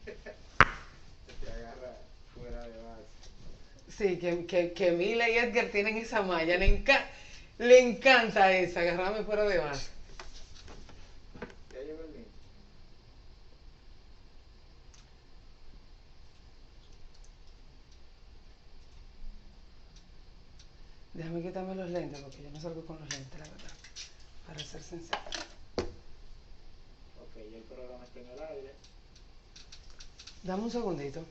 Te agarra fuera de base. Sí, que Mila y Edgar tienen esa malla. Le encanta esa, agarrarme fuera de base. Ya llegó el link. Déjame quitarme los lentes porque yo no salgo con los lentes, la verdad. Para ser sincero. Ok, ya el programa está en el aire. Dame un segundito.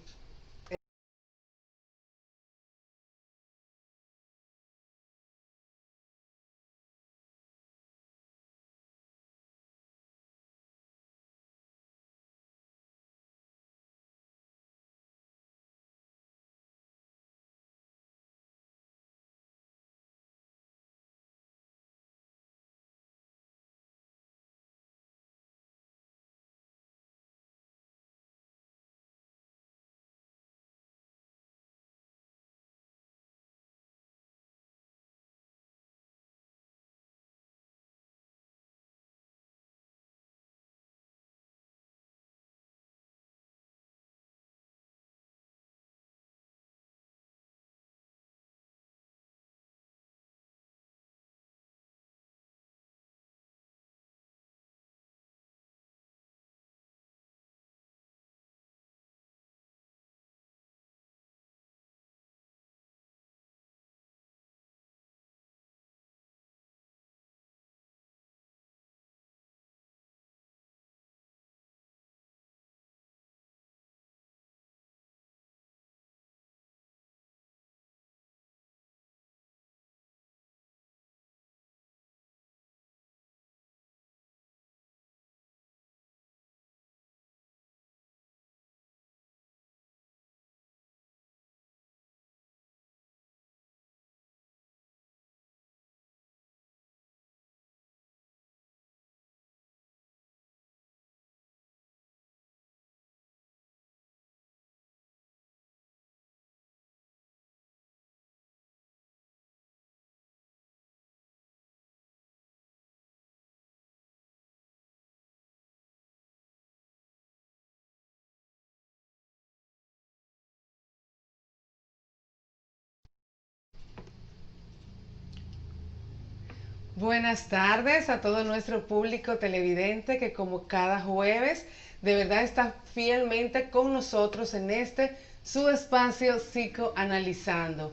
Buenas tardes a todo nuestro público televidente que como cada jueves de verdad está fielmente con nosotros en este su espacio psicoanalizando.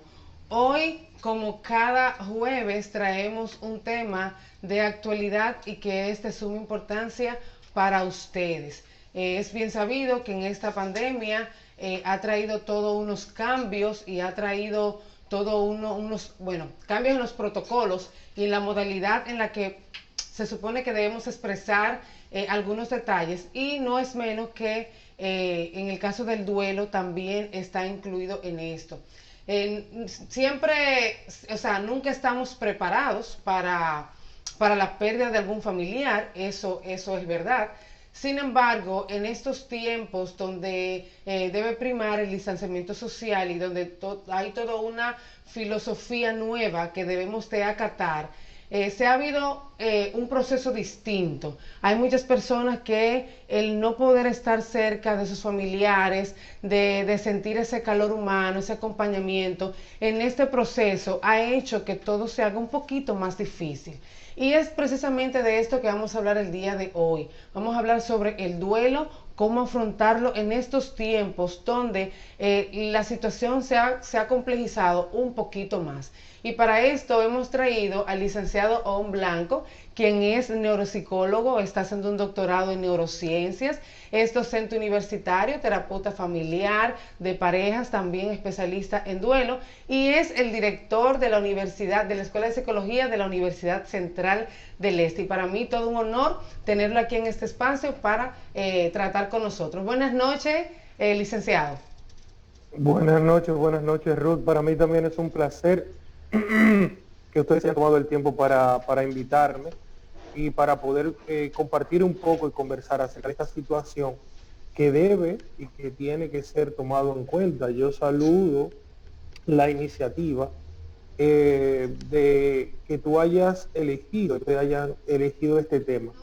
Hoy, como cada jueves, traemos un tema de actualidad y que es de suma importancia para ustedes. Es bien sabido que en esta pandemia ha traído todos unos cambios y ha traído unos, bueno, cambios en los protocolos y en la modalidad en la que se supone que debemos expresar algunos detalles y no es menos que en el caso del duelo también está incluido en esto. Siempre, o sea, nunca estamos preparados para la pérdida de algún familiar, eso es verdad. Sin embargo, en estos tiempos donde debe primar el distanciamiento social y donde hay toda una filosofía nueva que debemos de acatar, se ha habido un proceso distinto. Hay muchas personas que el no poder estar cerca de sus familiares, de sentir ese calor humano, ese acompañamiento, en este proceso ha hecho que todo se haga un poquito más difícil. Y es precisamente de esto que vamos a hablar el día de hoy. Vamos a hablar sobre el duelo, cómo afrontarlo en estos tiempos donde la situación se ha complejizado un poquito más. Y para esto hemos traído al licenciado On Blanco, quien es neuropsicólogo, está haciendo un doctorado en neurociencias, es docente universitario, terapeuta familiar, de parejas, también especialista en duelo, y es el director de la Universidad, de la Escuela de Psicología de la Universidad Central del Este. Y para mí todo un honor tenerlo aquí en este espacio para tratar con nosotros. Buenas noches, licenciado. Buenas noches, Ruth. Para mí también es un placer que ustedes hayan tomado el tiempo para invitarme y para poder compartir un poco y conversar acerca de esta situación que debe y que tiene que ser tomado en cuenta. Yo saludo la iniciativa de que tú hayas elegido este tema.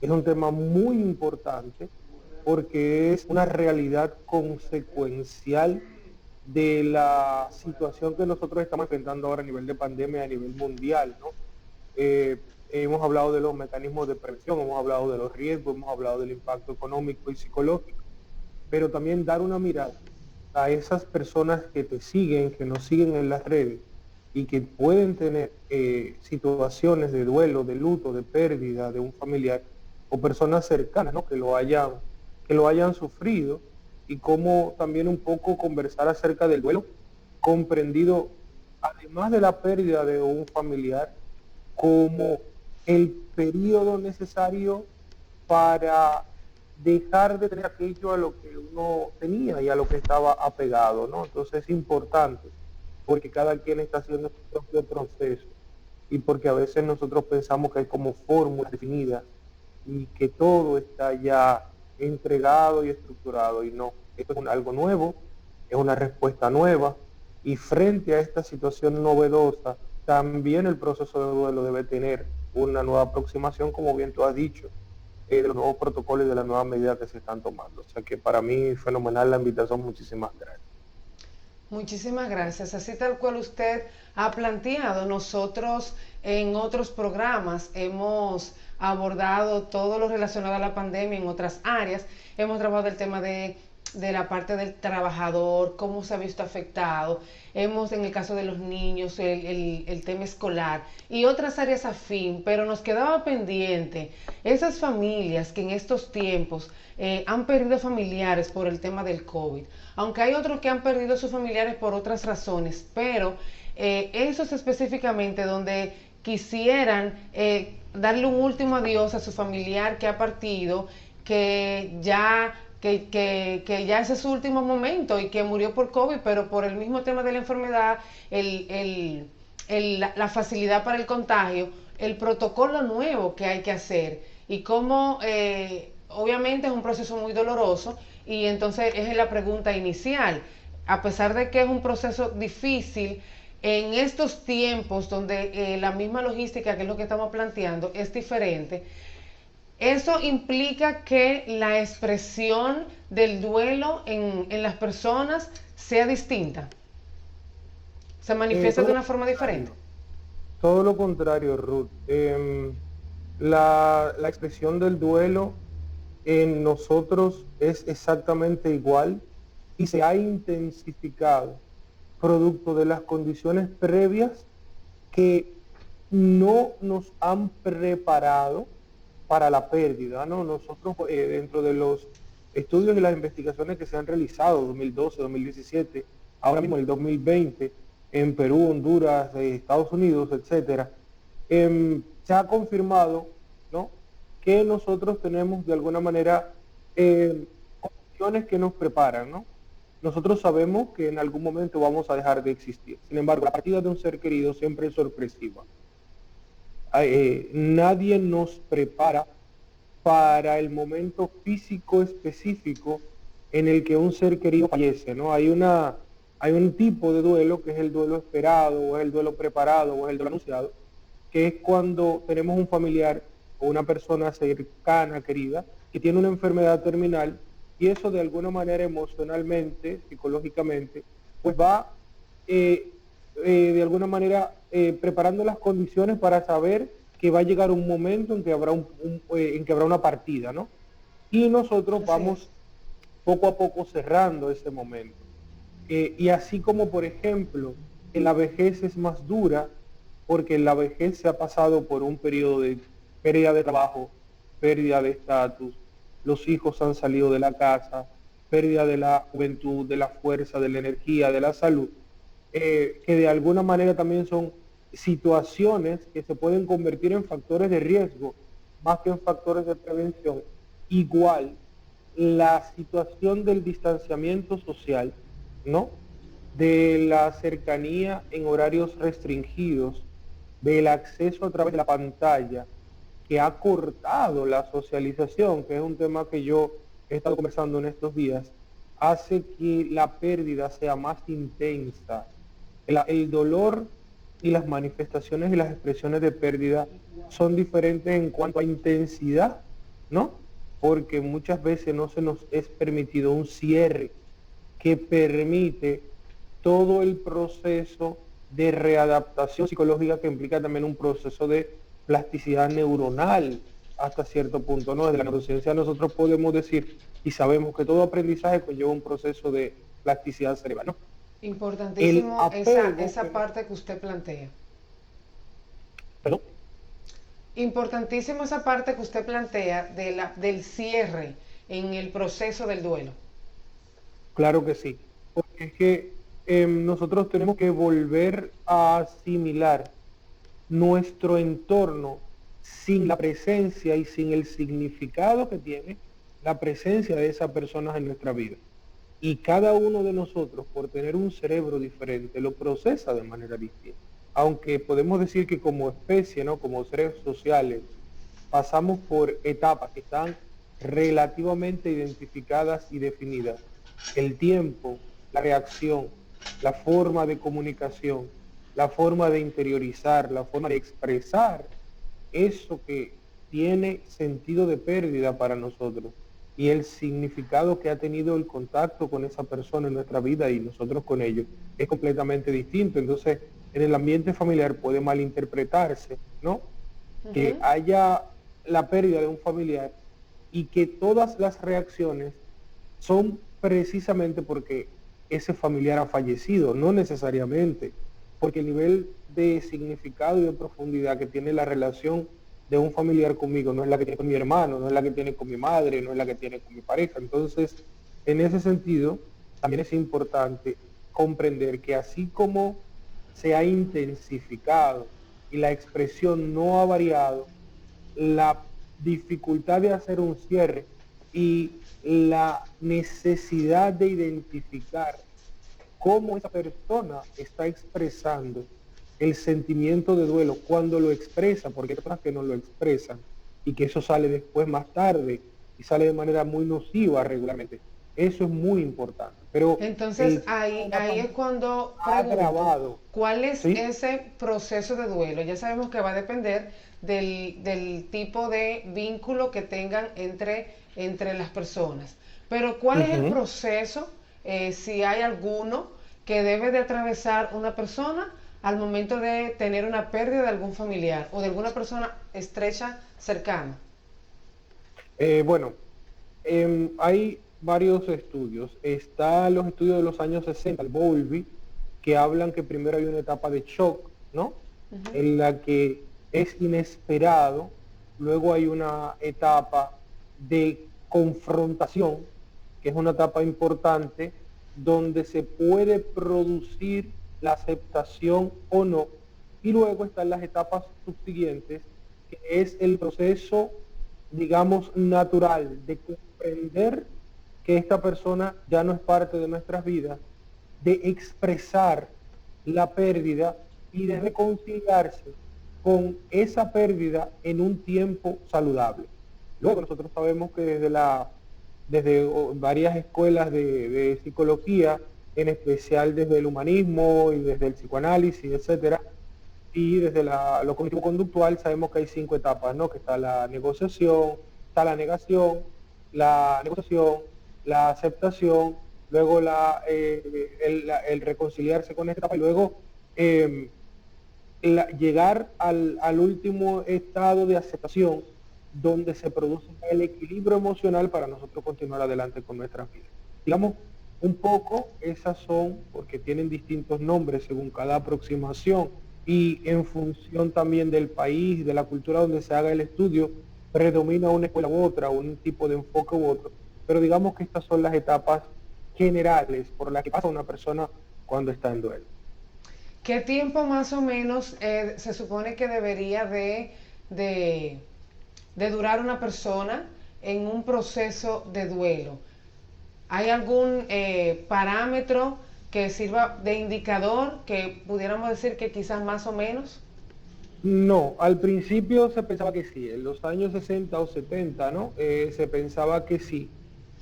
Es un tema muy importante porque es una realidad consecuencial de la situación que nosotros estamos enfrentando ahora a nivel de pandemia, a nivel mundial, ¿no? Hemos hablado de los mecanismos de prevención, hemos hablado de los riesgos, hemos hablado del impacto económico y psicológico, pero también dar una mirada a esas personas que te siguen, que nos siguen en las redes y que pueden tener situaciones de duelo, de luto, de pérdida de un familiar o personas cercanas, ¿no? que lo hayan sufrido, y cómo también un poco conversar acerca del duelo comprendido, además de la pérdida de un familiar, como el periodo necesario para dejar de tener aquello a lo que uno tenía y a lo que estaba apegado, ¿no? Entonces es importante, porque cada quien está haciendo su propio proceso, y porque a veces nosotros pensamos que hay como fórmulas definidas y que todo está ya entregado y estructurado, y no, esto es algo nuevo, es una respuesta nueva, y frente a esta situación novedosa, también el proceso de duelo debe tener una nueva aproximación, como bien tú has dicho, de los nuevos protocolos y de las nuevas medidas que se están tomando. O sea que para mí fenomenal la invitación, muchísimas gracias. Muchísimas gracias. Así tal cual usted ha planteado, nosotros en otros programas hemos abordado todo lo relacionado a la pandemia en otras áreas. Hemos trabajado el tema de la parte del trabajador, cómo se ha visto afectado. Hemos, en el caso de los niños, el tema escolar y otras áreas afín, pero nos quedaba pendiente esas familias que en estos tiempos han perdido familiares por el tema del COVID, aunque hay otros que han perdido sus familiares por otras razones, pero esos específicamente donde quisieran darle un último adiós a su familiar que ha partido, que ya ese es su último momento y que murió por COVID, pero por el mismo tema de la enfermedad, la facilidad para el contagio, el protocolo nuevo que hay que hacer y cómo obviamente es un proceso muy doloroso, y entonces es la pregunta inicial, a pesar de que es un proceso difícil, en estos tiempos donde la misma logística, que es lo que estamos planteando, es diferente. Eso implica que la expresión del duelo en las personas sea distinta, se manifiesta de una forma diferente. Todo lo contrario, Ruth. La expresión del duelo en nosotros es exactamente igual y se ha intensificado producto de las condiciones previas que no nos han preparado para la pérdida, ¿no? Nosotros dentro de los estudios y las investigaciones que se han realizado 2012, 2017, ahora mismo el 2020, en Perú, Honduras, Estados Unidos, etcétera, se ha confirmado, ¿no?, que nosotros tenemos de alguna manera condiciones que nos preparan, ¿no? Nosotros sabemos que en algún momento vamos a dejar de existir. Sin embargo, la partida de un ser querido siempre es sorpresiva. Nadie nos prepara para el momento físico específico en el que un ser querido fallece, ¿no? Hay un tipo de duelo que es el duelo esperado, o es el duelo preparado, o es el duelo anunciado, que es cuando tenemos un familiar o una persona cercana, querida, que tiene una enfermedad terminal, y eso de alguna manera emocionalmente, psicológicamente, pues va de alguna manera preparando las condiciones para saber que va a llegar un momento en que habrá una partida, ¿no? Y nosotros vamos poco a poco cerrando ese momento. Y así como, por ejemplo, en la vejez es más dura, porque en la vejez se ha pasado por un periodo de pérdida de trabajo, pérdida de estatus, los hijos han salido de la casa, pérdida de la juventud, de la fuerza, de la energía, de la salud, que de alguna manera también son situaciones que se pueden convertir en factores de riesgo, más que en factores de prevención. Igual, la situación del distanciamiento social, ¿no?, de la cercanía en horarios restringidos, del acceso a través de la pantalla, que ha cortado la socialización, que es un tema que yo he estado conversando en estos días, hace que la pérdida sea más intensa. El dolor y las manifestaciones y las expresiones de pérdida son diferentes en cuanto a intensidad, ¿no?, porque muchas veces no se nos es permitido un cierre que permite todo el proceso de readaptación psicológica que implica también un proceso de plasticidad neuronal hasta cierto punto, ¿no? Desde la neurociencia nosotros podemos decir y sabemos que todo aprendizaje conlleva un proceso de plasticidad cerebral, ¿no? Importantísimo esa Pero, parte que usted plantea. perdón. Importantísimo esa parte que usted plantea del cierre en el proceso del duelo. Claro que sí, porque es que nosotros tenemos que volver a asimilar nuestro entorno sin la presencia y sin el significado que tiene la presencia de esas personas en nuestra vida. Y cada uno de nosotros, por tener un cerebro diferente, lo procesa de manera distinta. Aunque podemos decir que como especie, ¿no? Como seres sociales, pasamos por etapas que están relativamente identificadas y definidas. El tiempo, la reacción, la forma de comunicación, la forma de interiorizar, la forma de expresar eso que tiene sentido de pérdida para nosotros y el significado que ha tenido el contacto con esa persona en nuestra vida y nosotros con ellos es completamente distinto. Entonces, en el ambiente familiar puede malinterpretarse, ¿no? Que haya la pérdida de un familiar y que todas las reacciones son precisamente porque ese familiar ha fallecido, no necesariamente, porque el nivel de significado y de profundidad que tiene la relación de un familiar conmigo no es la que tiene con mi hermano, no es la que tiene con mi madre, no es la que tiene con mi pareja. Entonces, en ese sentido, también es importante comprender que así como se ha intensificado y la expresión no ha variado, la dificultad de hacer un cierre y la necesidad de identificar cómo esa persona está expresando el sentimiento de duelo cuando lo expresa, porque hay personas que no lo expresan y que eso sale después más tarde y sale de manera muy nociva regularmente. Eso es muy importante. Pero entonces ahí es cuando pregunto, ¿cuál es ¿sí? ese proceso de duelo? Ya sabemos que va a depender del tipo de vínculo que tengan entre las personas. Pero ¿cuál es el proceso, si hay alguno, que debe de atravesar una persona al momento de tener una pérdida de algún familiar o de alguna persona estrecha cercana? Bueno, hay varios estudios. Están los estudios de los años 60, el Bowlby, que hablan que primero hay una etapa de shock, ¿no? En la que es inesperado, luego hay una etapa de confrontación, que es una etapa importante, donde se puede producir la aceptación o no, y luego están las etapas subsiguientes, que es el proceso, digamos, natural de comprender que esta persona ya no es parte de nuestras vidas, de expresar la pérdida y de reconciliarse con esa pérdida en un tiempo saludable. Luego nosotros sabemos que desde varias escuelas de psicología, en especial desde el humanismo y desde el psicoanálisis, etcétera, y desde lo cognitivo-conductual sabemos que hay 5 etapas, ¿no? Que está la negociación, está la negación, la negociación, la aceptación, luego el reconciliarse con esta etapa y luego llegar al último estado de aceptación donde se produce el equilibrio emocional para nosotros continuar adelante con nuestras vidas. Digamos, un poco esas son, porque tienen distintos nombres según cada aproximación y en función también del país, de la cultura donde se haga el estudio, predomina una escuela u otra, un tipo de enfoque u otro. Pero digamos que estas son las etapas generales por las que pasa una persona cuando está en duelo. ¿Qué tiempo más o menos se supone que debería de durar una persona en un proceso de duelo? ¿Hay algún parámetro que sirva de indicador que pudiéramos decir que quizás más o menos? No, al principio se pensaba que sí, en los años 60 o 70, ¿no? Se pensaba que sí,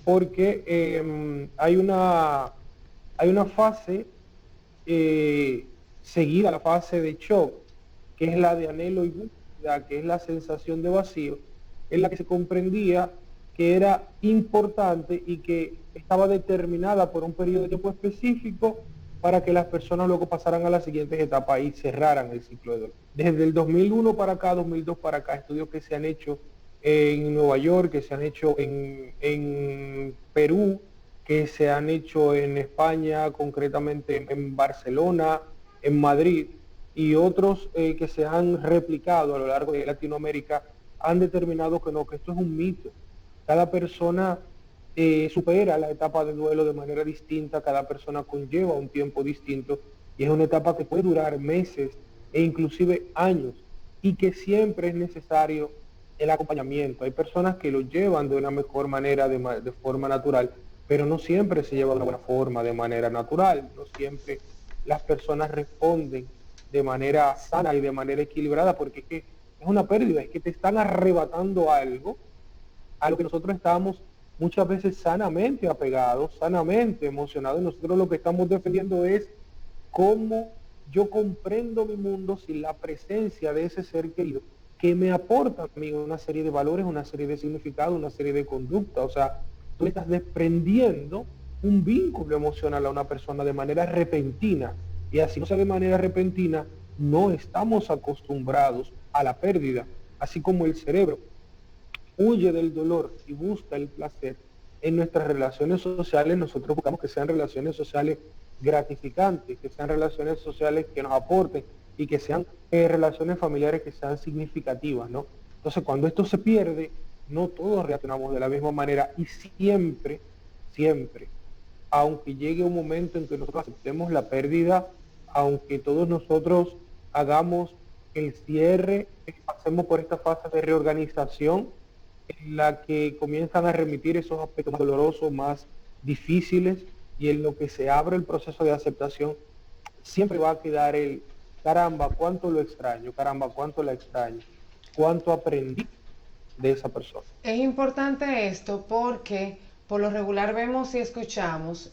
porque hay una fase seguida, la fase de shock, que es la de anhelo y búsqueda, que es la sensación de vacío, en la que se comprendía que era importante y que estaba determinada por un periodo de tiempo específico para que las personas luego pasaran a las siguientes etapas y cerraran el ciclo de dolor. Desde el 2001 para acá, 2002 para acá, estudios que se han hecho en Nueva York, que se han hecho en Perú, que se han hecho en España, concretamente en Barcelona, en Madrid, y otros que se han replicado a lo largo de Latinoamérica, han determinado que no, que esto es un mito. Cada persona supera la etapa de duelo de manera distinta, cada persona conlleva un tiempo distinto, y es una etapa que puede durar meses e inclusive años, y que siempre es necesario el acompañamiento. Hay personas que lo llevan de una mejor manera, de forma natural, pero no siempre se lleva de una buena forma, de manera natural. No siempre las personas responden de manera sana y de manera equilibrada, porque es una pérdida, es que te están arrebatando algo a lo que nosotros estábamos muchas veces sanamente apegados, sanamente emocionados. Nosotros lo que estamos defendiendo es cómo yo comprendo mi mundo sin la presencia de ese ser querido, que me aporta a mí una serie de valores, una serie de significados, una serie de conductas. O sea, tú estás desprendiendo un vínculo emocional a una persona de manera repentina, y así no sea de manera repentina, no estamos acostumbrados a la pérdida. Así como el cerebro huye del dolor y busca el placer, en nuestras relaciones sociales nosotros buscamos que sean relaciones sociales gratificantes, que sean relaciones sociales que nos aporten, y que sean relaciones familiares que sean significativas, ¿no? Entonces, cuando esto se pierde, no todos reaccionamos de la misma manera, y siempre, siempre, aunque llegue un momento en que nosotros aceptemos la pérdida, aunque todos nosotros hagamos el cierre, pasemos por esta fase de reorganización en la que comienzan a remitir esos aspectos más dolorosos, más difíciles, y en lo que se abre el proceso de aceptación, siempre va a quedar el caramba, cuánto lo extraño, caramba, cuánto la extraño, cuánto aprendí de esa persona. Es importante esto porque por lo regular vemos y escuchamos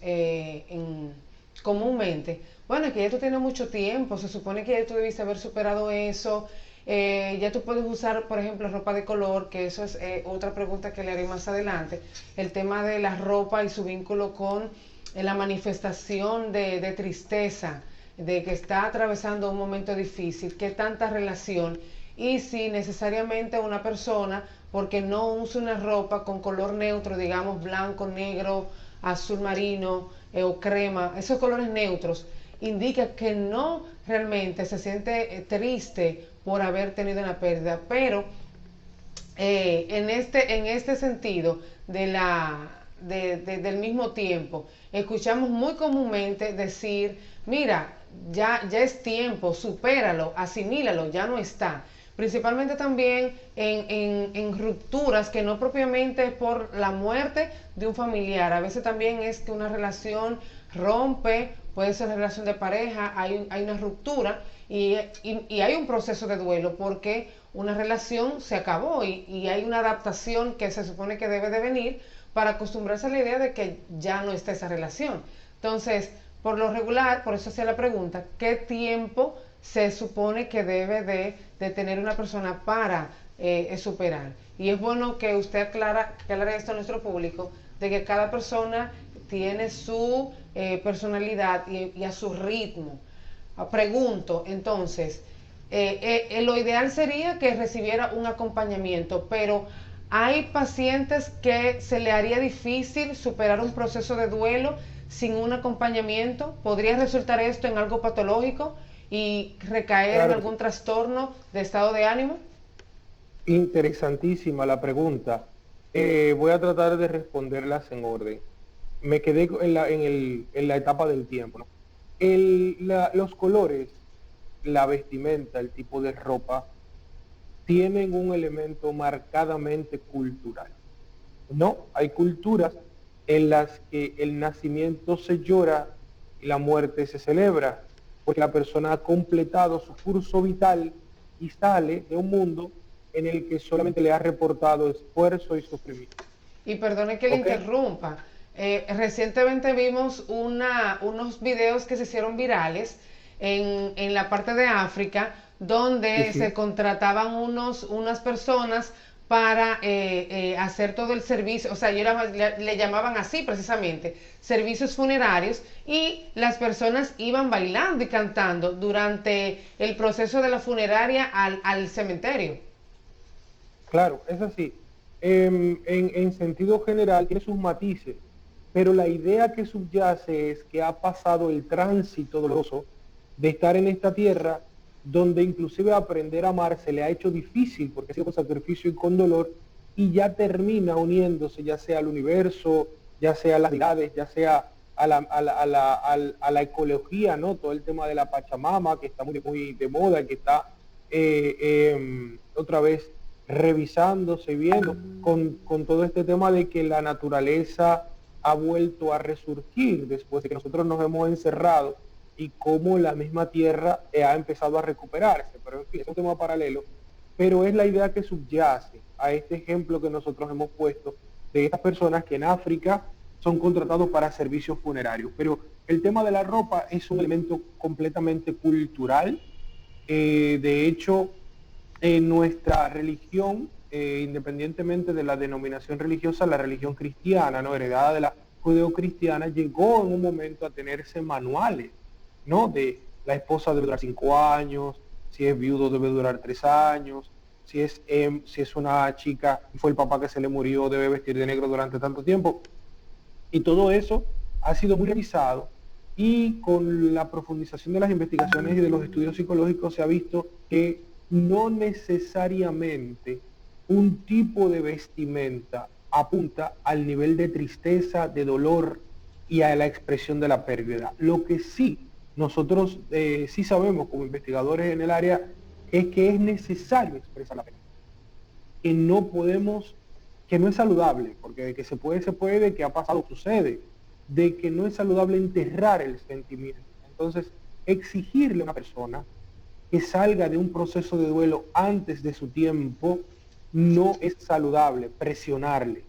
comúnmente, bueno, es que ya tú tienes mucho tiempo, se supone que ya tú debiste haber superado eso, ya tú puedes usar, por ejemplo, ropa de color, que eso es otra pregunta que le haré más adelante, el tema de la ropa y su vínculo con la manifestación de tristeza, de que está atravesando un momento difícil, qué tanta relación, y si necesariamente una persona, porque no usa una ropa con color neutro, digamos blanco, negro, azul marino o crema, esos colores neutros, indica que no realmente se siente triste por haber tenido una pérdida, pero en este sentido del mismo tiempo, escuchamos muy comúnmente decir, mira, ya es tiempo, supéralo, asimílalo, ya no está. Principalmente también en rupturas que no propiamente por la muerte de un familiar, a veces también es que una relación rompe, puede ser una relación de pareja, hay una ruptura y hay un proceso de duelo porque una relación se acabó y hay una adaptación que se supone que debe de venir para acostumbrarse a la idea de que ya no está esa relación. Entonces, por lo regular, por eso hacía la pregunta, ¿qué tiempo se supone que debe de tener una persona para superar? Y es bueno que usted aclare esto a nuestro público, de que cada persona tiene su personalidad y a su ritmo. Pregunto, entonces, lo ideal sería que recibiera un acompañamiento, pero hay pacientes que se le haría difícil superar un proceso de duelo sin un acompañamiento. ¿Podría resultar esto en algo patológico y recaer en algún trastorno de estado de ánimo? Interesantísima la pregunta. Voy a tratar de responderlas en orden. Me quedé en la etapa del tiempo, ¿no? Los colores, la vestimenta, el tipo de ropa, tienen un elemento marcadamente cultural. No, hay culturas en las que el nacimiento se llora y la muerte se celebra, porque la persona ha completado su curso vital y sale de un mundo en el que solamente le ha reportado esfuerzo y sufrimiento. Y perdone que le interrumpa. Recientemente vimos unos videos que se hicieron virales en la parte de África, donde se contrataban unas personas para hacer todo el servicio, o sea, le llamaban así precisamente, servicios funerarios, y las personas iban bailando y cantando durante el proceso de la funeraria al cementerio. Claro, es así. En sentido general tiene sus matices, pero la idea que subyace es que ha pasado el tránsito doloroso de estar en esta tierra, donde inclusive aprender a amar se le ha hecho difícil porque ha sido con sacrificio y con dolor, y ya termina uniéndose ya sea al universo, ya sea a las deidades, ya sea a la ecología, ¿no? Todo el tema de la Pachamama, que está muy de moda, que está otra vez revisándose y viendo con todo este tema de que la naturaleza ha vuelto a resurgir después de que nosotros nos hemos encerrado, y cómo la misma tierra ha empezado a recuperarse. Pero en fin, es un tema paralelo, pero es la idea que subyace a este ejemplo que nosotros hemos puesto de estas personas que en África son contratados para servicios funerarios. Pero el tema de la ropa es un elemento completamente cultural. De hecho, en nuestra religión, independientemente de la denominación religiosa, la religión cristiana, ¿no?, heredada de la judeocristiana, llegó en un momento a tenerse manuales, ¿no? De la esposa debe durar 5 años, si es viudo debe durar 3 años, si es una chica y fue el papá que se le murió, debe vestir de negro durante tanto tiempo. Y todo eso ha sido muy revisado, y con la profundización de las investigaciones y de los estudios psicológicos se ha visto que no necesariamente un tipo de vestimenta apunta al nivel de tristeza, de dolor y a la expresión de la pérdida. Lo que sí nosotros sí sabemos como investigadores en el área es que es necesario expresar la pérdida, que no podemos, que no es saludable, porque de que se puede, que ha pasado sucede, de que no es saludable enterrar el sentimiento. Entonces, exigirle a una persona que salga de un proceso de duelo antes de su tiempo no es saludable. Presionarle.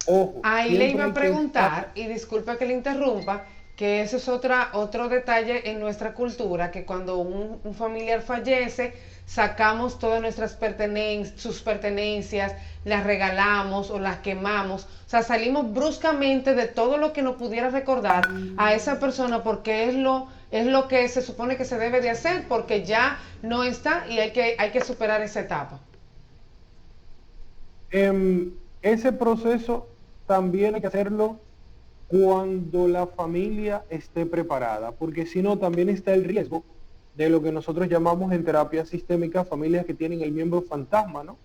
Ojo. Ahí le iba a preguntar, y disculpa que le interrumpa, que eso es otro detalle en nuestra cultura, que cuando un familiar fallece, sacamos todas sus pertenencias, las regalamos o las quemamos, o sea, salimos bruscamente de todo lo que nos pudiera recordar a esa persona, porque es lo que se supone que se debe de hacer, porque ya no está y hay que superar esa etapa. Ese proceso también hay que hacerlo cuando la familia esté preparada, porque si no también está el riesgo de lo que nosotros llamamos en terapia sistémica familias que tienen el miembro fantasma, ¿no?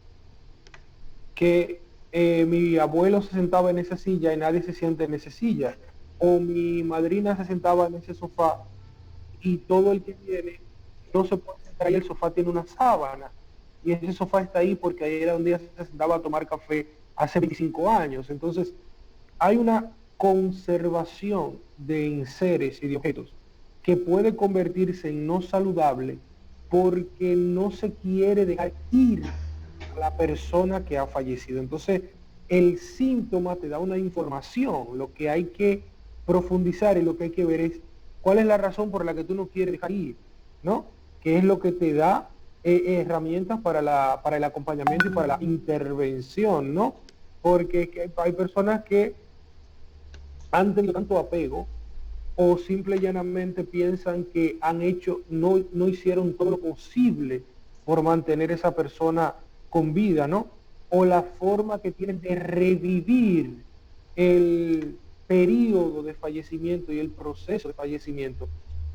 Que mi abuelo se sentaba en esa silla y nadie se siente en esa silla, o mi madrina se sentaba en ese sofá y todo el que viene no se puede sentar ahí, el sofá tiene una sábana y ese sofá está ahí porque ahí era un día se sentaba a tomar café hace 25 años. Entonces hay una conservación de enseres y de objetos que puede convertirse en no saludable porque no se quiere dejar ir a la persona que ha fallecido. Entonces el síntoma te da una información, lo que hay que profundizar y lo que hay que ver es cuál es la razón por la que tú no quieres dejar ir, ¿no? ¿Qué es lo que te da herramientas para el acompañamiento y para la intervención, ¿no? Porque hay personas que han tenido tanto apego o simple y llanamente piensan que no hicieron todo lo posible por mantener esa persona con vida, ¿no? O la forma que tienen de revivir el periodo de fallecimiento y el proceso de fallecimiento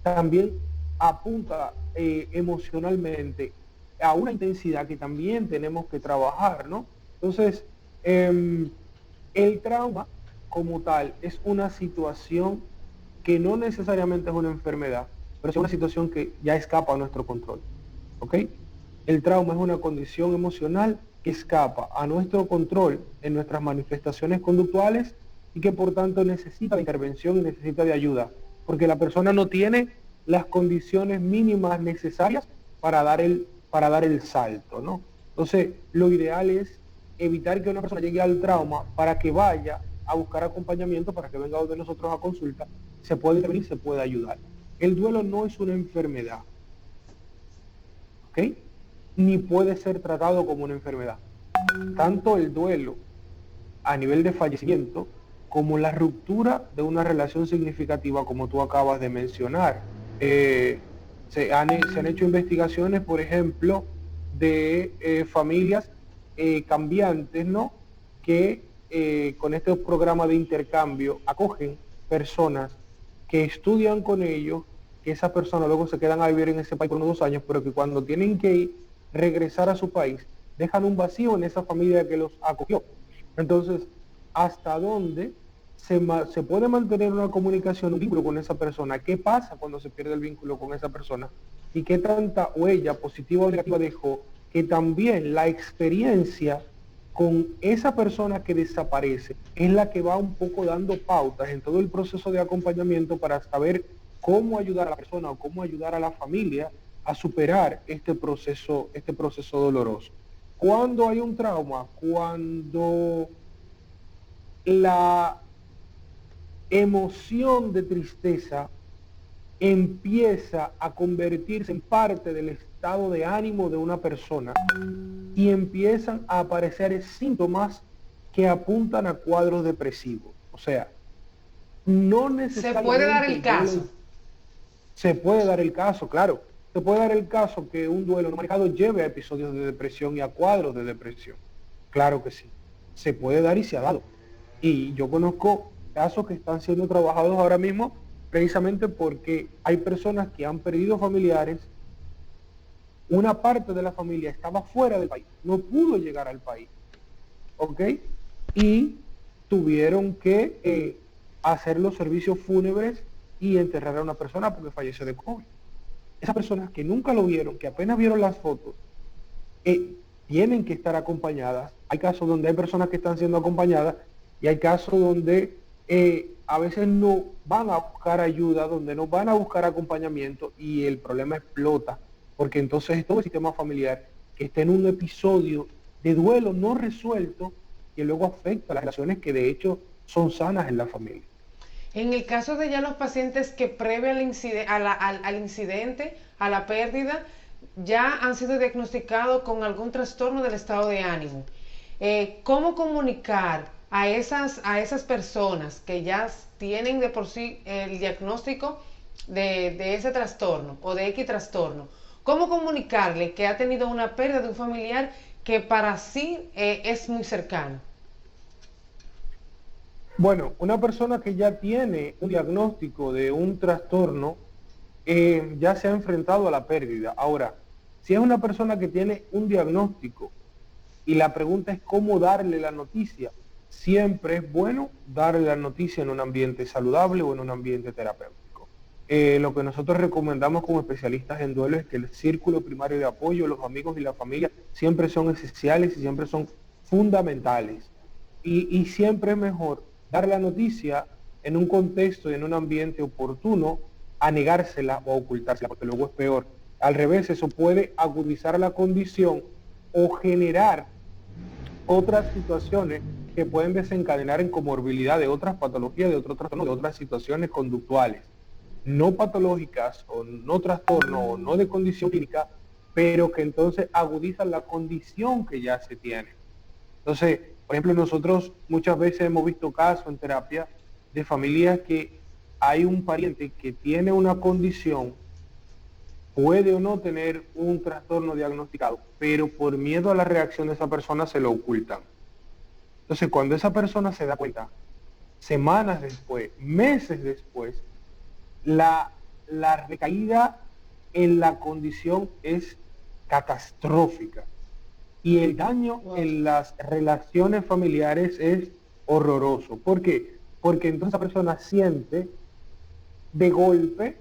también apunta emocionalmente a una intensidad que también tenemos que trabajar, ¿no? Entonces, el trauma como tal es una situación que no necesariamente es una enfermedad, pero es una situación que ya escapa a nuestro control, ¿ok? El trauma es una condición emocional que escapa a nuestro control en nuestras manifestaciones conductuales y que por tanto necesita de intervención y necesita de ayuda, porque la persona no tiene las condiciones mínimas necesarias para dar el salto, ¿no? Entonces, lo ideal es evitar que una persona llegue al trauma para que vaya a buscar acompañamiento, para que venga de nosotros a consulta, se puede intervenir, se puede ayudar. El duelo no es una enfermedad, ¿ok? Ni puede ser tratado como una enfermedad. tanto el duelo a nivel de fallecimiento como la ruptura de una relación significativa como tú acabas de mencionar. Se han hecho investigaciones, por ejemplo, de familias cambiantes, ¿no? Que con este programa de intercambio acogen personas que estudian con ellos, que esas personas luego se quedan a vivir en ese país por unos 2 años, pero que cuando tienen que regresar a su país, dejan un vacío en esa familia que los acogió. Entonces, ¿hasta dónde se puede mantener una comunicación, un vínculo con esa persona? ¿Qué pasa cuando se pierde el vínculo con esa persona? ¿Y qué tanta huella positiva o negativa dejó? Que también la experiencia con esa persona que desaparece es la que va un poco dando pautas en todo el proceso de acompañamiento para saber cómo ayudar a la persona o cómo ayudar a la familia a superar este proceso doloroso. Cuando hay un trauma, cuando la emoción de tristeza empieza a convertirse en parte del estado de ánimo de una persona y empiezan a aparecer síntomas que apuntan a cuadros depresivos. O sea, no necesariamente... ¿Se puede dar el caso? Se puede dar el caso, claro. Se puede dar el caso que un duelo no manejado lleve a episodios de depresión y a cuadros de depresión. Claro que sí. Se puede dar y se ha dado. Y yo conozco casos que están siendo trabajados ahora mismo precisamente porque hay personas que han perdido familiares, una parte de la familia estaba fuera del país, no pudo llegar al país, ¿ok? Y tuvieron que hacer los servicios fúnebres y enterrar a una persona porque falleció de COVID. Esas personas que nunca lo vieron, que apenas vieron las fotos, tienen que estar acompañadas. Hay casos donde hay personas que están siendo acompañadas y hay casos donde a veces no van a buscar ayuda, donde no van a buscar acompañamiento y el problema explota, porque entonces todo el sistema familiar que está en un episodio de duelo no resuelto que luego afecta a las relaciones que de hecho son sanas en la familia. En el caso de ya los pacientes que previo al incidente, a la pérdida, ya han sido diagnosticados con algún trastorno del estado de ánimo, ¿cómo comunicar a esas personas que ya tienen de por sí el diagnóstico de ese trastorno o de X trastorno? ¿Cómo comunicarle que ha tenido una pérdida de un familiar que para sí es muy cercano? Bueno, una persona que ya tiene un diagnóstico de un trastorno ya se ha enfrentado a la pérdida. Ahora, si es una persona que tiene un diagnóstico y la pregunta es cómo darle la noticia, siempre es bueno darle la noticia en un ambiente saludable o en un ambiente terapéutico. Lo que nosotros recomendamos como especialistas en duelo es que el círculo primario de apoyo, los amigos y la familia siempre son esenciales y siempre son fundamentales. Y siempre es mejor dar la noticia en un contexto y en un ambiente oportuno a negársela o a ocultársela, porque luego es peor. Al revés, eso puede agudizar la condición o generar otras situaciones que pueden desencadenar en comorbilidad de otras patologías, de otros trastornos, de otras situaciones conductuales, no patológicas o no trastorno o no de condición clínica, pero que entonces agudizan la condición que ya se tiene. Entonces, por ejemplo, nosotros muchas veces hemos visto casos en terapia de familias que hay un pariente que tiene una condición, puede o no tener un trastorno diagnosticado, pero por miedo a la reacción de esa persona se lo ocultan. Entonces, cuando esa persona se da cuenta, semanas después, meses después, la recaída en la condición es catastrófica. Y el daño en las relaciones familiares es horroroso. ¿Por qué? Porque entonces esa persona siente de golpe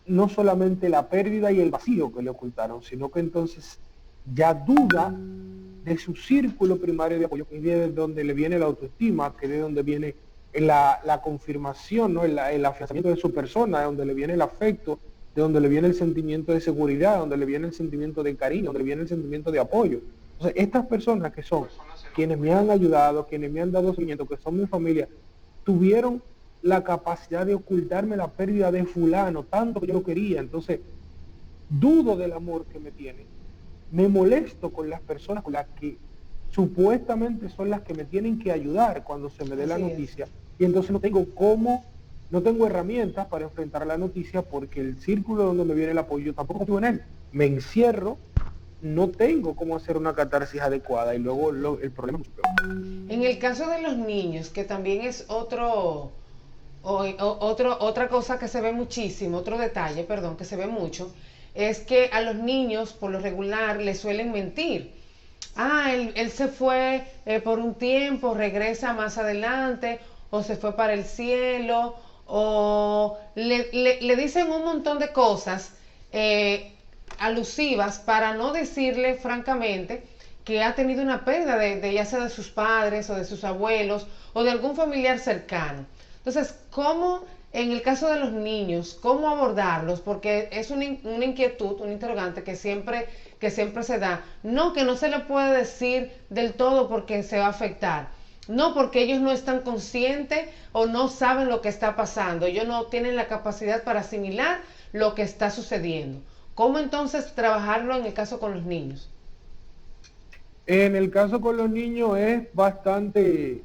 no solamente la pérdida y el vacío que le ocultaron, sino que entonces ya duda de su círculo primario de apoyo, que es de donde le viene la autoestima, que es de donde viene la confirmación, ¿no? el afianzamiento de su persona, de donde le viene el afecto, de donde le viene el sentimiento de seguridad, de donde le viene el sentimiento de cariño, de donde le viene el sentimiento de apoyo. Entonces, estas personas que son quienes me han ayudado, quienes me han dado seguimiento, que son mi familia, tuvieron la capacidad de ocultarme la pérdida de fulano, tanto que yo lo quería. Entonces, dudo del amor que me tienen. Me molesto con las personas con las que supuestamente son las que me tienen que ayudar cuando se me dé la Así es. noticia, y entonces no tengo herramientas para enfrentar la noticia porque el círculo donde me viene el apoyo tampoco estuve en él. Me encierro, no tengo cómo hacer una catarsis adecuada y luego el problema es peor. En el caso de los niños, que también es otra cosa que se ve muchísimo, otro detalle, perdón, que se ve mucho, es que a los niños por lo regular les suelen mentir. Él se fue por un tiempo, regresa más adelante, o se fue para el cielo, o le dicen un montón de cosas alusivas para no decirle francamente que ha tenido una pérdida ya sea de sus padres o de sus abuelos o de algún familiar cercano. Entonces, ¿cómo en el caso de los niños, cómo abordarlos? Porque es una inquietud, un interrogante que siempre se da. No, que no se le puede decir del todo porque se va a afectar. No, porque ellos no están conscientes o no saben lo que está pasando. Ellos no tienen la capacidad para asimilar lo que está sucediendo. ¿Cómo entonces trabajarlo en el caso con los niños? En el caso con los niños es bastante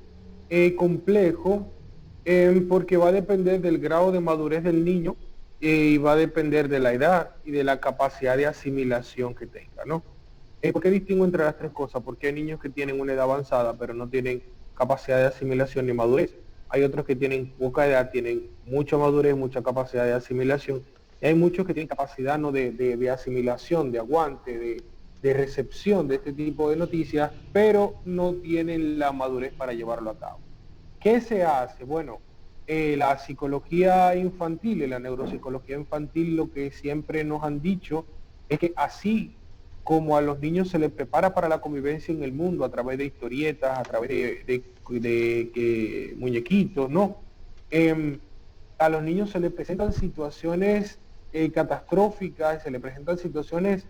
complejo porque va a depender del grado de madurez del niño y va a depender de la edad y de la capacidad de asimilación que tenga, ¿no? ¿Por qué distingo entre las tres cosas? Porque hay niños que tienen una edad avanzada pero no tienen capacidad de asimilación ni madurez. Hay otros que tienen poca edad, tienen mucha madurez, mucha capacidad de asimilación. Y hay muchos que tienen capacidad, ¿no?, de asimilación, de aguante, de recepción de este tipo de noticias, pero no tienen la madurez para llevarlo a cabo. ¿Qué se hace? Bueno, la psicología infantil y la neuropsicología infantil lo que siempre nos han dicho es que así como a los niños se les prepara para la convivencia en el mundo a través de historietas, a través de muñequitos, ¿no? A los niños se les presentan situaciones catastróficas, se les presentan situaciones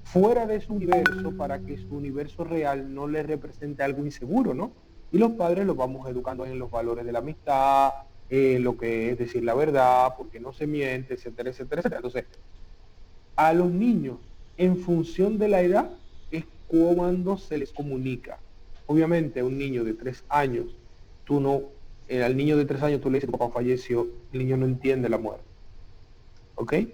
fuera de su universo para que su universo real no les represente algo inseguro, ¿no? Y los padres los vamos educando en los valores de la amistad, lo que es decir la verdad, porque no se miente, etcétera, etcétera, etcétera. Entonces, a los niños, en función de la edad, es cuando se les comunica. Obviamente, a un niño de 3 años, al niño de 3 años tú le dices que papá falleció, el niño no entiende la muerte. ¿Ok? El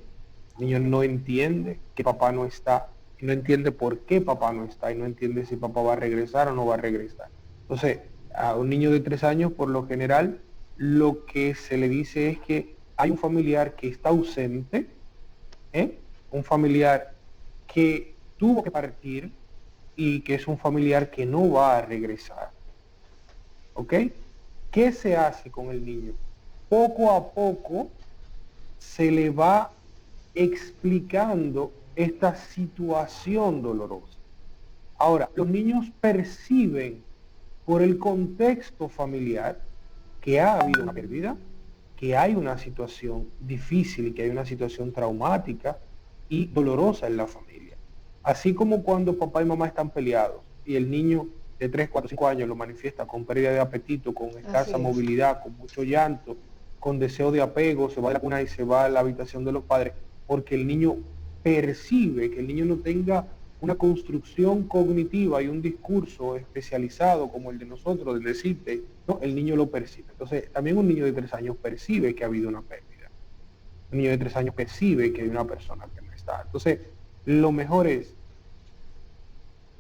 niño no entiende que papá no está, y no entiende por qué papá no está, y no entiende si papá va a regresar o no va a regresar. Entonces, a un niño de 3 años, por lo general, lo que se le dice es que hay un familiar que está ausente, un familiar que tuvo que partir y que es un familiar que no va a regresar. ¿Ok? ¿Qué se hace con el niño? Poco a poco se le va explicando esta situación dolorosa. Ahora, los niños perciben por el contexto familiar que ha habido una pérdida, que hay una situación difícil, que hay una situación traumática y dolorosa en la familia. Así como cuando papá y mamá están peleados y el niño de 3, 4, 5 años lo manifiesta con pérdida de apetito, con escasa movilidad, con mucho llanto, con deseo de apego, se va a la cuna y se va a la habitación de los padres, porque el niño percibe que el niño no tenga una construcción cognitiva y un discurso especializado como el de nosotros, de decirte, no, el niño lo percibe. Entonces, también un niño de 3 años percibe que ha habido una pérdida. Un niño de 3 años percibe que hay una persona que no está. Entonces, lo mejor es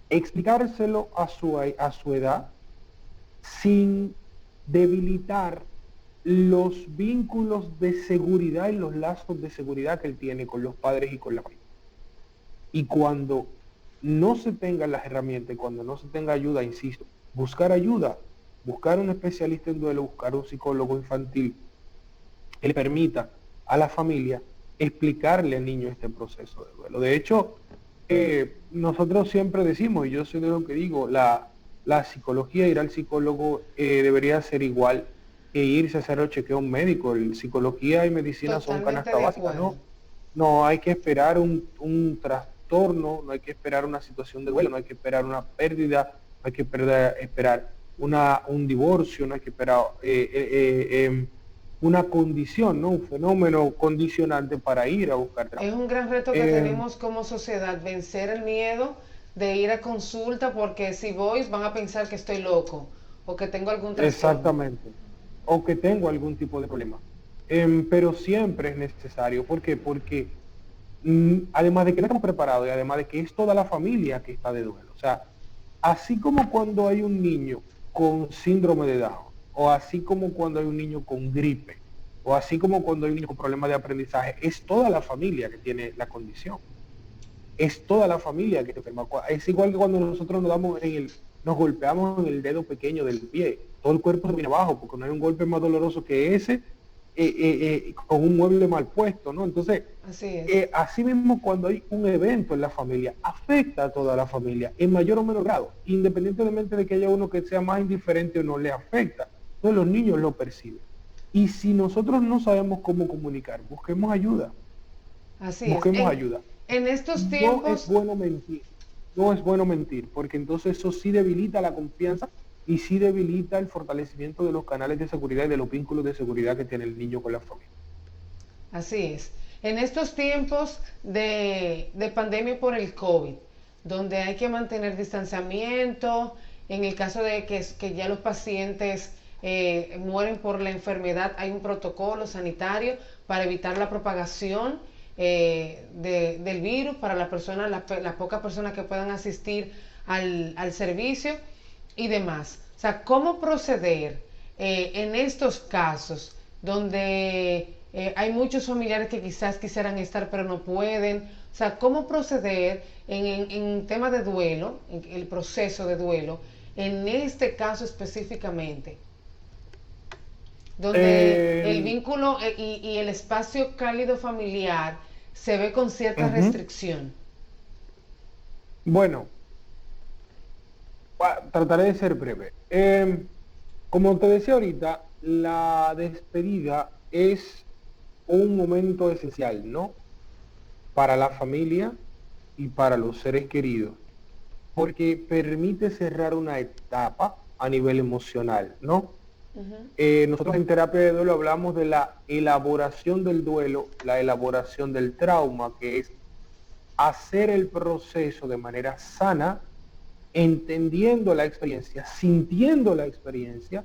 explicárselo a su edad sin debilitar los vínculos de seguridad y los lazos de seguridad que él tiene con los padres y con la familia. Y cuando no se tengan las herramientas, cuando no se tenga ayuda, insisto, buscar ayuda, buscar un especialista en duelo, buscar un psicólogo infantil que le permita a la familia explicarle al niño este proceso de duelo. De hecho, nosotros siempre decimos, y yo soy de lo que digo, la psicología, ir al psicólogo debería ser igual que irse a hacer el chequeo médico. Psicología y medicina son canasta básica, ¿no? No hay que esperar un trastorno, no hay que esperar una situación de duelo, no hay que esperar una pérdida, no hay que esperar un divorcio, no hay que esperar una condición, ¿no? Un fenómeno condicionante para ir a buscar trabajo. Es un gran reto que tenemos como sociedad, vencer el miedo de ir a consulta porque si voy van a pensar que estoy loco o que tengo algún trastorno. Exactamente. O que tengo algún tipo de problema. Pero siempre es necesario. ¿Por qué? Porque además de que no estamos preparados y además de que es toda la familia que está de duelo. O sea, así como cuando hay un niño con síndrome de Down, o así como cuando hay un niño con gripe, o así como cuando hay un niño con problemas de aprendizaje, es toda la familia que tiene la condición. Es toda la familia que se enferma. Es igual que cuando nosotros nos golpeamos en el dedo pequeño del pie. Todo el cuerpo se viene abajo, porque no hay un golpe más doloroso que ese con un mueble mal puesto, ¿no? Entonces, así mismo cuando hay un evento en la familia, afecta a toda la familia, en mayor o menor grado, independientemente de que haya uno que sea más indiferente o no le afecta. Entonces los niños lo perciben. Y si nosotros no sabemos cómo comunicar, busquemos ayuda. Busquemos ayuda. En estos tiempos... No es bueno mentir. No es bueno mentir, porque entonces eso sí debilita la confianza y sí debilita el fortalecimiento de los canales de seguridad y de los vínculos de seguridad que tiene el niño con la familia. Así es. En estos tiempos de pandemia por el COVID, donde hay que mantener distanciamiento, en el caso de que ya los pacientes mueren por la enfermedad, hay un protocolo sanitario para evitar la propagación del virus para las personas, las pocas personas que puedan asistir al servicio y demás. O sea, ¿cómo proceder en estos casos donde hay muchos familiares que quizás quisieran estar pero no pueden? O sea, ¿cómo proceder en tema de duelo, en el proceso de duelo, en este caso específicamente? Donde el vínculo y el espacio cálido familiar se ve con cierta restricción. Bueno, trataré de ser breve. Como te decía ahorita, la despedida es un momento esencial, ¿no? Para la familia y para los seres queridos, porque permite cerrar una etapa a nivel emocional, ¿no? Nosotros en terapia de duelo hablamos de la elaboración del duelo, la elaboración del trauma, que es hacer el proceso de manera sana, entendiendo la experiencia, sintiendo la experiencia,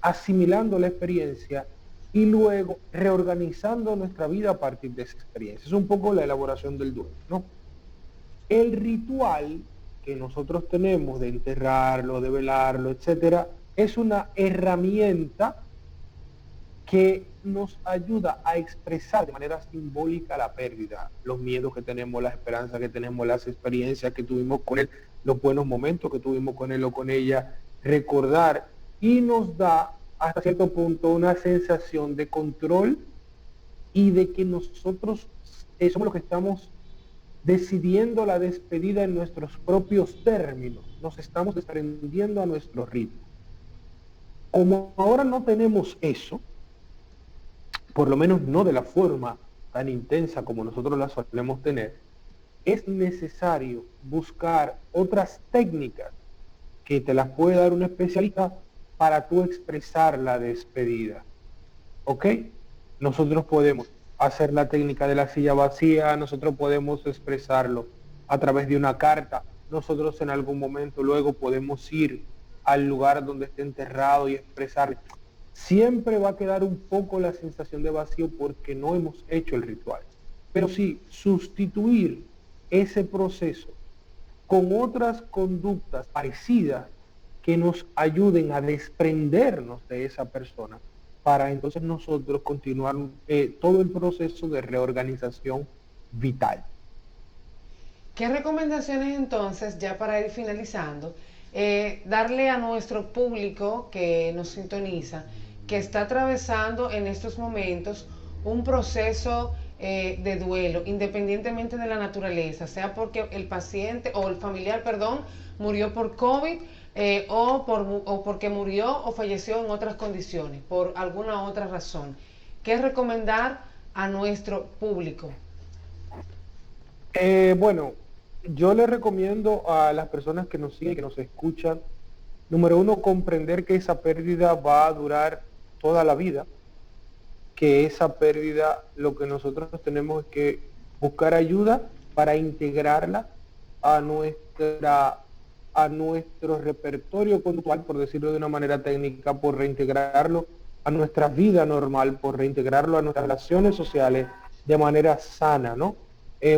asimilando la experiencia y luego reorganizando nuestra vida a partir de esa experiencia. Es un poco la elaboración del duelo, ¿no? El ritual que nosotros tenemos de enterrarlo, de velarlo, etcétera, es una herramienta que nos ayuda a expresar de manera simbólica la pérdida, los miedos que tenemos, las esperanzas que tenemos, las experiencias que tuvimos con él, los buenos momentos que tuvimos con él o con ella, recordar, y nos da hasta cierto punto una sensación de control y de que nosotros somos los que estamos decidiendo la despedida en nuestros propios términos, nos estamos desprendiendo a nuestro ritmo. Como ahora no tenemos eso, por lo menos no de la forma tan intensa como nosotros la solemos tener, es necesario buscar otras técnicas que te las puede dar un especialista para tú expresar la despedida. ¿Ok? Nosotros podemos hacer la técnica de la silla vacía, nosotros podemos expresarlo a través de una carta, nosotros en algún momento luego podemos ir al lugar donde esté enterrado y expresarlo. Siempre va a quedar un poco la sensación de vacío porque no hemos hecho el ritual. Pero sí, sustituir ese proceso con otras conductas parecidas que nos ayuden a desprendernos de esa persona para entonces nosotros continuar todo el proceso de reorganización vital. ¿Qué recomendaciones entonces, ya para ir finalizando, darle a nuestro público que nos sintoniza, que está atravesando en estos momentos un proceso de duelo, independientemente de la naturaleza, sea porque el paciente o el familiar, perdón, murió por COVID o porque murió o falleció en otras condiciones, por alguna otra razón? ¿Qué recomendar a nuestro público? Bueno, yo le recomiendo a las personas que nos siguen, que nos escuchan, número uno, comprender que esa pérdida va a durar toda la vida, que esa pérdida, lo que nosotros tenemos es que buscar ayuda para integrarla a a nuestro repertorio conductual, por decirlo de una manera técnica, por reintegrarlo a nuestra vida normal, por reintegrarlo a nuestras relaciones sociales de manera sana, ¿no?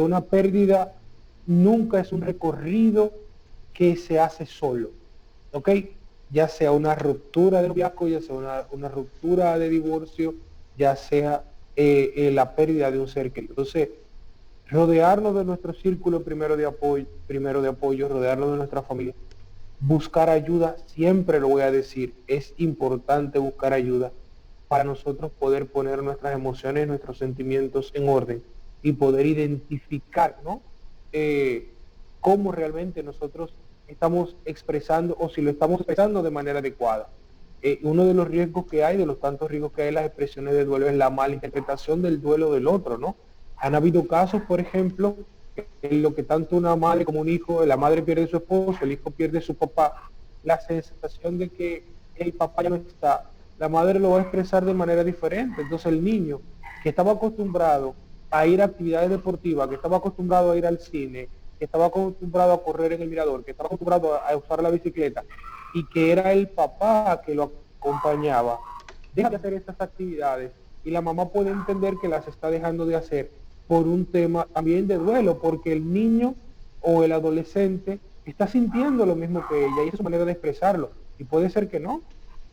Una pérdida nunca es un recorrido que se hace solo, ¿ok? Ya sea una ruptura de noviazgo, ya sea una ruptura de divorcio, ya sea la pérdida de un ser querido. Entonces, rodearnos de nuestro círculo primero de apoyo, rodearnos de nuestra familia, buscar ayuda, siempre lo voy a decir, es importante buscar ayuda para nosotros poder poner nuestras emociones, nuestros sentimientos en orden y poder identificar, ¿no? Cómo realmente nosotros estamos expresando o si lo estamos expresando de manera adecuada. Uno de los riesgos que hay, de los tantos riesgos que hay en las expresiones de duelo, es la mala interpretación del duelo del otro, ¿no? Han habido casos, por ejemplo, en lo que tanto una madre como un hijo, la madre pierde a su esposo, el hijo pierde a su papá, la sensación de que el papá ya no está, la madre lo va a expresar de manera diferente. Entonces el niño que estaba acostumbrado a ir a actividades deportivas, que estaba acostumbrado a ir al cine, que estaba acostumbrado a correr en el mirador, que estaba acostumbrado a usar la bicicleta y que era el papá que lo acompañaba, deja de hacer estas actividades y la mamá puede entender que las está dejando de hacer por un tema también de duelo, porque el niño o el adolescente está sintiendo lo mismo que ella y es su manera de expresarlo. Y puede ser que no,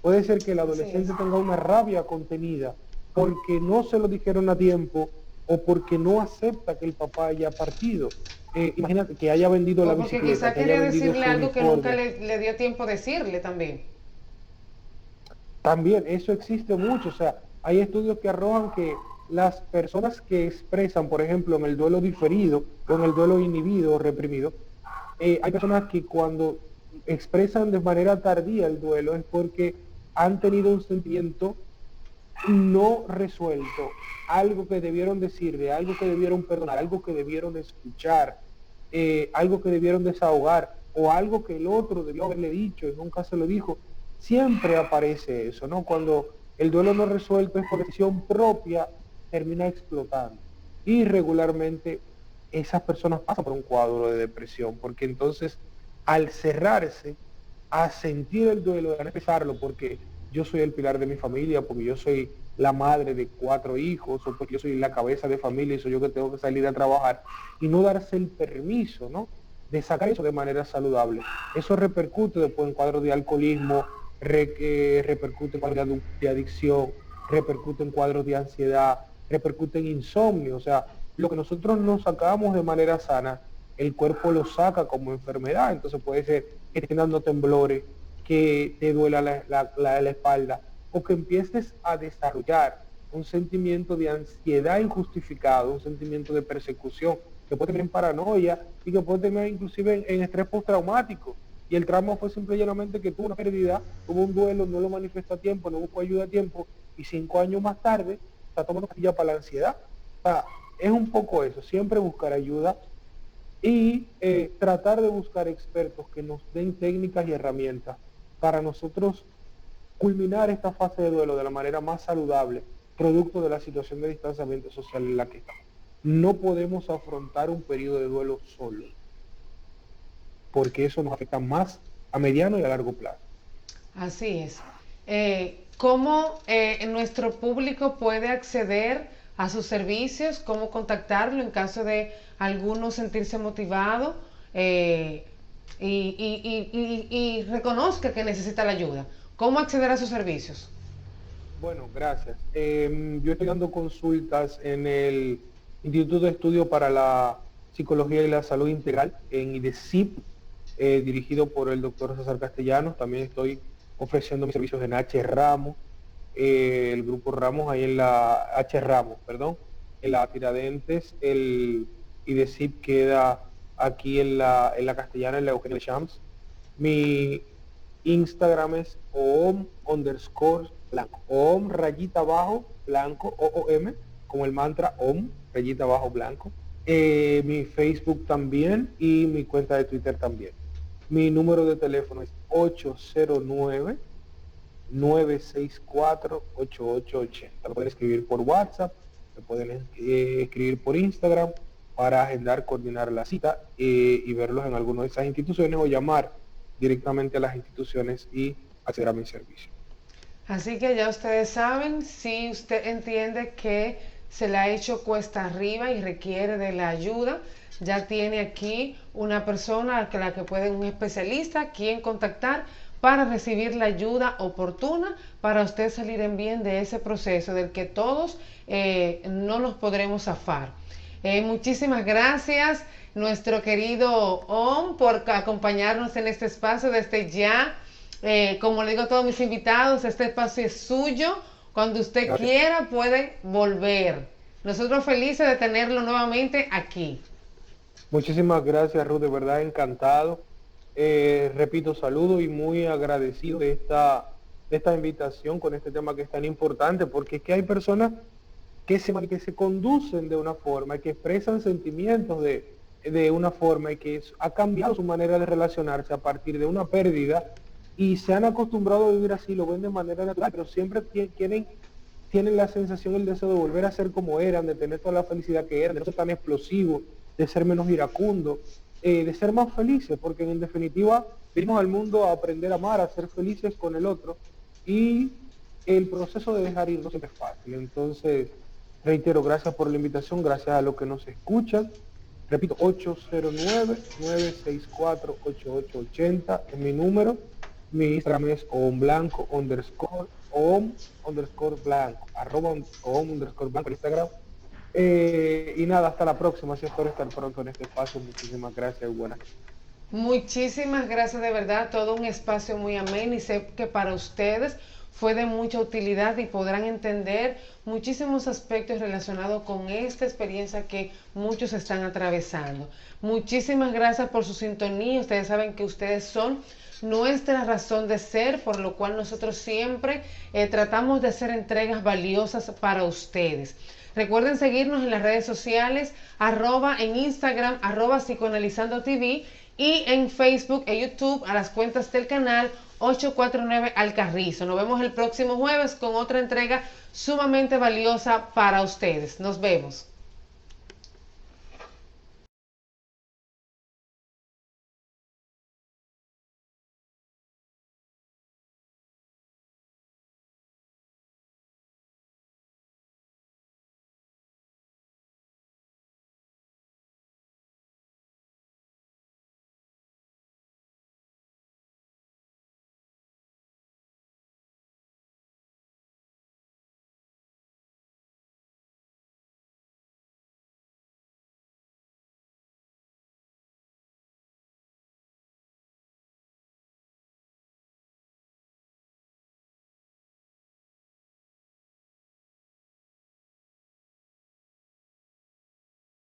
puede ser que el adolescente tenga una rabia contenida porque no se lo dijeron a tiempo o porque no acepta que el papá haya partido. Imagínate que haya vendido la bicicleta. Porque quizá que quería haya vendido decirle su algo que uniforme. nunca le dio tiempo decirle también. También eso existe mucho, o sea, hay estudios que arrojan que las personas que expresan, por ejemplo, en el duelo diferido o en el duelo inhibido o reprimido, hay personas que cuando expresan de manera tardía el duelo es porque han tenido un sentimiento no resuelto, algo que debieron decirle, algo que debieron perdonar, algo que debieron escuchar, algo que debieron desahogar o algo que el otro debió haberle dicho y nunca se lo dijo. Siempre aparece eso, ¿no? Cuando el duelo no resuelto es por decisión propia, termina explotando. Y regularmente esas personas pasan por un cuadro de depresión, porque entonces al cerrarse, a sentir el duelo, a expresarlo, porque yo soy el pilar de mi familia, porque yo soy la madre de 4 hijos, o porque yo soy la cabeza de familia y soy yo que tengo que salir a trabajar, y no darse el permiso, ¿no?, de sacar eso de manera saludable. Eso repercute después en cuadros de alcoholismo, repercute en cuadros de adicción, repercute en cuadros de ansiedad, repercute en insomnio. O sea, lo que nosotros no sacamos de manera sana, el cuerpo lo saca como enfermedad. Entonces puede ser que te estén dando temblores, que te duela la espalda, o que empieces a desarrollar un sentimiento de ansiedad injustificado, un sentimiento de persecución, que puede tener en paranoia y que puede tener inclusive en estrés postraumático. Y el trauma fue simple y llanamente que tuvo una pérdida, tuvo un duelo, no lo manifestó a tiempo, no buscó ayuda a tiempo, y 5 años más tarde está tomando pastilla para la ansiedad. O sea, es un poco eso, siempre buscar ayuda y tratar de buscar expertos que nos den técnicas y herramientas para nosotros culminar esta fase de duelo de la manera más saludable, producto de la situación de distanciamiento social en la que estamos. No podemos afrontar un periodo de duelo solo, porque eso nos afecta más a mediano y a largo plazo. Así es. ¿Cómo nuestro público puede acceder a sus servicios? ¿Cómo contactarlo en caso de alguno sentirse motivado y reconozca que necesita la ayuda? ¿Cómo acceder a sus servicios? Bueno, gracias. Yo estoy dando consultas en el Instituto de Estudio para la Psicología y la Salud Integral, en IDESIP, dirigido por el doctor César Castellanos. También estoy ofreciendo mis servicios en H. Ramos, el grupo Ramos, ahí en la H. Ramos, perdón, en la Tiradentes. El IDESIP queda aquí en la Castellana, en la Eugenio Champs. Mi Instagram es OOM_blanco, OOM rayita abajo blanco, OOM, como el mantra OOM rayita abajo blanco. Mi Facebook también y mi cuenta de Twitter también. Mi número de teléfono es 809-964-8880. Me pueden escribir por WhatsApp, me pueden escribir por Instagram para agendar, coordinar la cita y verlos en alguna de esas instituciones o llamar directamente a las instituciones y acceder a mi servicio. Así que ya ustedes saben, si usted entiende que se le ha hecho cuesta arriba y requiere de la ayuda, ya tiene aquí una persona a la que puede, un especialista, quien contactar para recibir la ayuda oportuna para usted salir en bien de ese proceso del que todos no nos podremos zafar. Muchísimas gracias, nuestro querido Om, por acompañarnos en este espacio desde ya. Como le digo a todos mis invitados, este espacio es suyo. Cuando usted quiera puede volver. Nosotros felices de tenerlo nuevamente aquí. Muchísimas gracias, Ruth, de verdad encantado. Repito, saludo y muy agradecido de esta invitación con este tema que es tan importante, porque es que hay personas que se conducen de una forma, que expresan sentimientos de una forma y que ha cambiado su manera de relacionarse a partir de una pérdida y se han acostumbrado a vivir así, lo ven de manera natural, pero siempre tienen la sensación, el deseo de volver a ser como eran, de tener toda la felicidad que eran, de no ser tan explosivos, de ser menos iracundos, de ser más felices, porque en definitiva venimos al mundo a aprender a amar, a ser felices con el otro, y el proceso de dejar ir no siempre es fácil. Entonces, reitero, gracias por la invitación, gracias a los que nos escuchan. Repito, 809-964-8880 es mi número. Mi Instagram es omblanco_, om_blanco, @om_blanco en Instagram. Y nada, hasta la próxima, si espero estar pronto en este espacio. Muchísimas gracias y buenas. Muchísimas gracias, de verdad, todo un espacio muy ameno, y sé que para ustedes fue de mucha utilidad y podrán entender muchísimos aspectos relacionados con esta experiencia que muchos están atravesando. Muchísimas gracias por su sintonía. Ustedes saben que ustedes son nuestra razón de ser, por lo cual nosotros siempre tratamos de hacer entregas valiosas para ustedes. Recuerden seguirnos en las redes sociales, en Instagram, @psicoanalizandotv, y en Facebook e YouTube a las cuentas del canal 849 Alcarrizo. Nos vemos el próximo jueves con otra entrega sumamente valiosa para ustedes. Nos vemos.